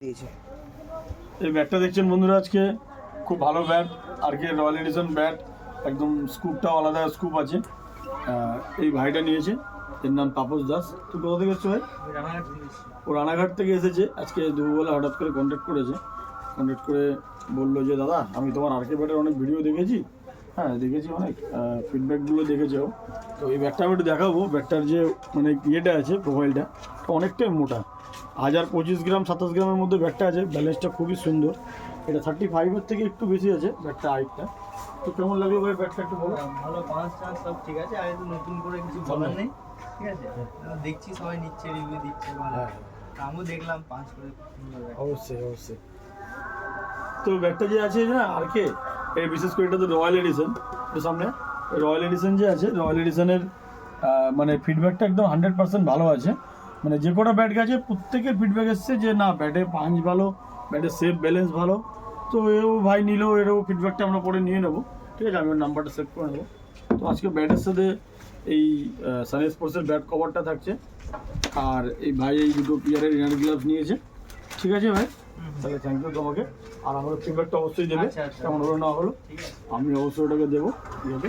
দিয়েছে। এই ব্যাটটা দেখছেন বন্ধুরা, আজকে খুব ভালো ব্যাট, আর কে রয়্যাল এডিশন ব্যাট, একদম স্কুপটাও আলাদা স্কুপ আছে। এই ভাইটা নিয়েছে, এর নাম তাপস দাস। তুই কোথা থেকে এসছো ভাই? ও রানাঘাট থেকে এসেছে। আজকে দুপুরবেলা হঠাৎ করে কন্ট্যাক্ট করে বললো যে দাদা আমি তোমার আর কে ব্যাটের অনেক ভিডিও দেখেছি, হ্যাঁ দেখেছি, অনেক ফিডব্যাকগুলো দেখেছো, তো এই ব্যাটটা আমি একটু দেখাবো। ব্যাটটার যে মানে ইয়েটা আছে, প্রোফাইলটা অনেকটাই মোটা, 1025 গ্রাম 27 গ্রামের মধ্যে ব্যাটটা আছে। ব্যালেন্সটা খুবই সুন্দর। এটা 35-এর থেকে একটু বেশি আছে ব্যাটটা হাইটটা। তো কেমন লাগলো ভাই ব্যাটটা একটু বলো। ভালো, পাঁচ চান্স সব ঠিক আছে। আর তো নতুন করে কিছু বলার নেই, ঠিক আছে। দেখছি সবাই নিচ্ছে, রিভিউ দিচ্ছে ভালো। হ্যাঁ আমিও দেখলাম পাঁচ করে সুন্দর ব্যাট। অবশ্যই। তো ব্যাটটা যে আছে না আর কে, এই বিশেষ করে এটা তো রয়্যাল এডিশন, তো সামনে রয়্যাল এডিশন যে আছে, রয়্যাল এডিশনের মানে ফিডব্যাকটা একদম 100% ভালো আছে। মানে যে কটা ব্যাট গেছে প্রত্যেকের ফিডব্যাক এসছে যে না ব্যাটে পাঞ্চ ভালো, ব্যাটের সেফ ব্যালেন্স ভালো। তো এও ভাই নিলেও এরও ফিডব্যাকটা আমরা পরে নিয়ে নেবো, ঠিক আছে। আমি ওর নাম্বারটা সেভ করে নেবো। তো আজকে ব্যাটের সাথে এই সান স্পোর্টসের ব্যাট কভারটা থাকছে, আর এই ভাই এই দুটো প্লেয়ারের ইনার গ্লাভস নিয়েছে, ঠিক আছে ভাই। তাহলে থ্যাংক ইউ তোমাকে। আর আমাদের ফিডব্যাকটা অবশ্যই দেবে, আচ্ছা। কেমন হলো না হলো ঠিক আছে, আমি অবশ্যই ওটাকে দেবো, ঠিক আছে।